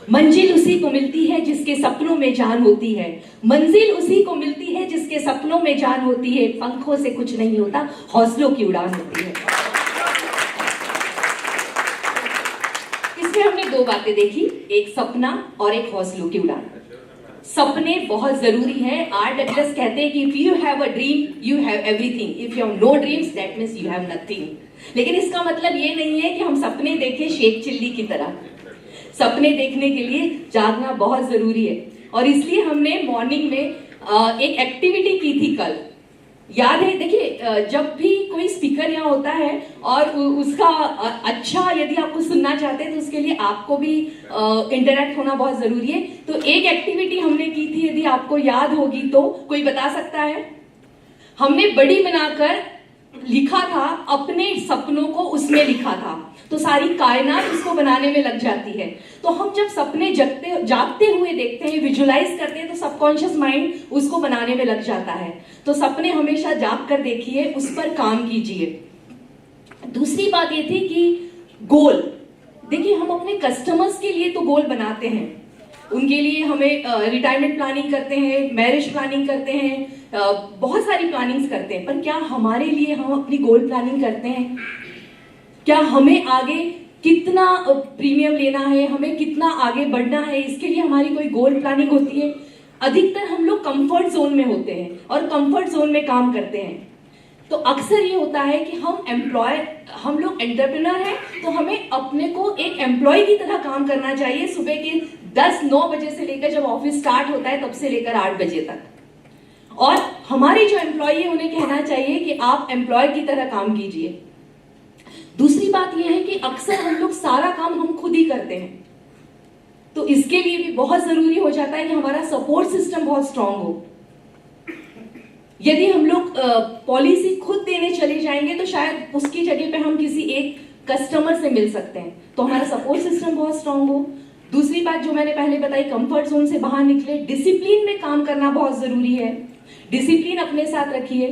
मंजिल उसी को मिलती है जिसके सपनों में जान होती है, मंजिल उसी को मिलती है जिसके सपनों में जान होती है, पंखों से कुछ नहीं होता, हौसलों की उड़ान होती है। इसमें हमने दो बातें देखी, एक सपना और एक हौसलों की उड़ान। सपने बहुत जरूरी है। आर डगलस कहते हैं कि if you have a dream you have everything, if you have know dreams that means you have nothing. लेकिन इसका मतलब ये नहीं है कि हम सपने देखें शेख चिल्ली की तरह। सपने देखने के लिए जागना बहुत जरूरी है, और इसलिए हमने मॉर्निंग में एक एक्टिविटी की थी कल, याद है? देखिए, जब भी कोई स्पीकर यहाँ होता है और उसका अच्छा यदि आपको सुनना चाहते हैं तो उसके लिए आपको भी इंटरैक्ट होना बहुत जरूरी है। तो एक एक्टिविटी हमने की थी, यदि आपको याद होगी तो कोई बता सकता है? हमने बड़ी बनाकर लिखा था, अपने सपनों को उसमें लिखा था, तो सारी कायनात उसको बनाने में लग जाती है। तो हम जब सपने जागते हुए देखते हैं, विजुलाइज करते हैं, तो सबकॉन्शियस माइंड उसको बनाने में लग जाता है। तो सपने हमेशा जाग कर देखिए, उस पर काम कीजिए। दूसरी बात ये थी कि गोल, देखिए हम अपने कस्टमर्स के लिए तो गोल बनाते हैं, उनके लिए हमें रिटायरमेंट प्लानिंग करते हैं, मैरिज प्लानिंग करते हैं, बहुत सारी प्लानिंग्स करते हैं, पर क्या हमारे लिए हम अपनी गोल प्लानिंग करते हैं? क्या हमें आगे कितना प्रीमियम लेना है, हमें कितना आगे बढ़ना है, इसके लिए हमारी कोई गोल प्लानिंग होती है? अधिकतर हम लोग कंफर्ट जोन में होते हैं और कंफर्ट जोन में काम करते हैं। तो अक्सर ये होता है कि हम लोग एंटरप्रेन्योर हैं, तो हमें अपने को एक एम्प्लॉय की तरह काम करना चाहिए, सुबह के 10-9 बजे से लेकर जब ऑफिस स्टार्ट होता है तब से लेकर 8 बजे तक। और हमारे जो एम्प्लॉय है उन्हें कहना चाहिए कि आप एम्प्लॉय की तरह काम कीजिए। दूसरी बात यह है कि अक्सर हम लोग सारा काम हम खुद ही करते हैं, तो इसके लिए भी बहुत जरूरी हो जाता है कि हमारा सपोर्ट सिस्टम बहुत स्ट्रांग हो। यदि हम लोग पॉलिसी खुद देने चले जाएंगे तो शायद उसकी जगह पे हम किसी एक कस्टमर से मिल सकते हैं, तो हमारा सपोर्ट सिस्टम बहुत स्ट्रांग हो। दूसरी बात जो मैंने पहले बताई, कंफर्ट जोन से बाहर निकले, डिसिप्लिन में काम करना बहुत जरूरी है, डिसिप्लिन अपने साथ रखिए।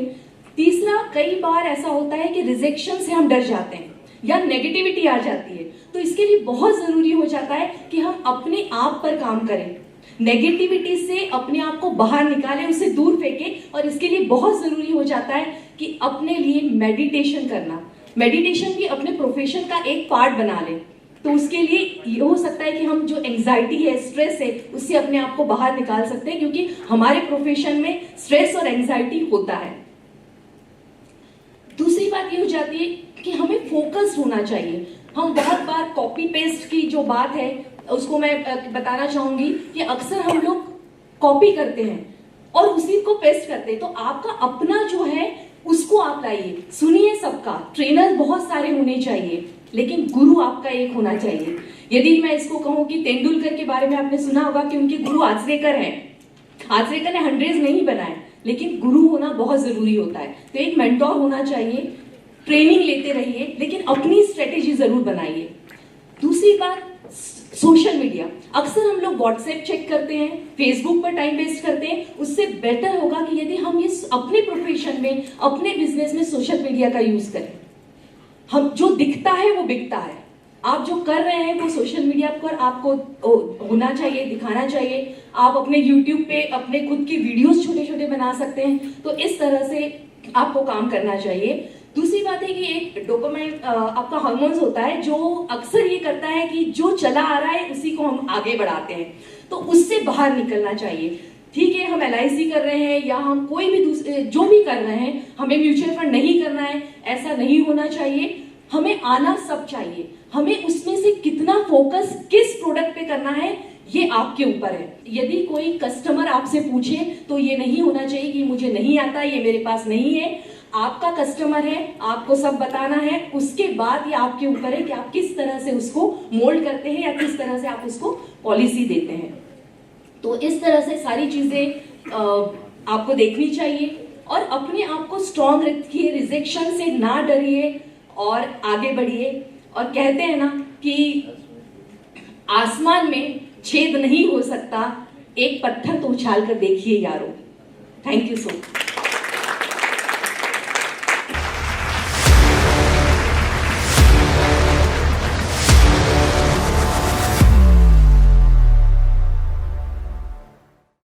तीसरा, कई बार ऐसा होता है कि रिजेक्शन से हम डर जाते हैं या नेगेटिविटी आ जाती है, तो इसके लिए बहुत जरूरी हो जाता है कि हम अपने आप पर काम करें, नेगेटिविटी से अपने आप को बाहर निकालें, उसे दूर फेंकें। और इसके लिए बहुत जरूरी हो जाता है कि अपने लिए मेडिटेशन करना, मेडिटेशन भी अपने प्रोफेशन का एक पार्ट बना लें। तो उसके लिए ये हो सकता है कि हम जो एंजाइटी है, स्ट्रेस है, उससे अपने आप को बाहर निकाल सकते हैं, क्योंकि हमारे प्रोफेशन में स्ट्रेस और एंजाइटी होता है। दूसरी बात ये हो जाती है कि हमें फोकस्ड होना चाहिए। हम बहुत बार कॉपी पेस्ट की जो बात है उसको मैं बताना चाहूंगी कि अक्सर हम लोग कॉपी करते हैं और उसी को पेस्ट करते हैं। तो आपका अपना जो है उसको आप लाइए, सुनिए सबका। ट्रेनर बहुत सारे होने चाहिए, लेकिन गुरु आपका एक होना चाहिए। यदि मैं इसको कहूं कि तेंदुलकर के बारे में आपने सुना होगा कि उनके गुरु आचरेकर हैं। आचरेकर ने 100 नहीं बनाए, लेकिन गुरु होना बहुत जरूरी होता है। तो एक मेंटोर होना चाहिए, ट्रेनिंग लेते रहिए, लेकिन अपनी स्ट्रेटेजी जरूर बनाइए। दूसरी बात, सोशल मीडिया। अक्सर हम लोग व्हाट्सएप चेक करते हैं, फेसबुक पर टाइम वेस्ट करते हैं। उससे बेटर होगा कि यदि हम ये अपने प्रोफेशन में, अपने बिजनेस में सोशल मीडिया का यूज करें। हम जो दिखता है वो बिकता है, आप जो कर रहे हैं वो सोशल मीडिया पर आपको होना चाहिए, दिखाना चाहिए। आप अपने यूट्यूब पे अपने खुद की वीडियोस छोटे छोटे बना सकते हैं, तो इस तरह से आपको काम करना चाहिए। दूसरी बात है कि एक डोपामाइन आपका हार्मोन्स होता है जो अक्सर ये करता है कि जो चला आ रहा है उसी को हम आगे बढ़ाते हैं, तो उससे बाहर निकलना चाहिए। ठीक है, हम LIC कर रहे हैं या हम कोई भी दूसरे जो भी कर रहे हैं, हमें म्यूचुअल फंड नहीं करना है, ऐसा नहीं होना चाहिए। हमें आना सब चाहिए, हमें उसमें से कितना फोकस किस प्रोडक्ट पे करना है ये आपके ऊपर है। यदि कोई कस्टमर आपसे पूछे तो ये नहीं होना चाहिए कि मुझे नहीं आता, ये मेरे पास नहीं है। आपका कस्टमर है, आपको सब बताना है, उसके बाद ये आपके ऊपर है कि आप किस तरह से उसको मोल्ड करते हैं या किस तरह से आप उसको पॉलिसी देते हैं। तो इस तरह से सारी चीजें आपको देखनी चाहिए और अपने आप को स्ट्रांग रखिए, रिजेक्शन से ना डरिए और आगे बढ़िए। और कहते हैं ना कि आसमान में छेद नहीं हो सकता, एक पत्थर तो उछाल कर देखिए यारो। Thank you so much.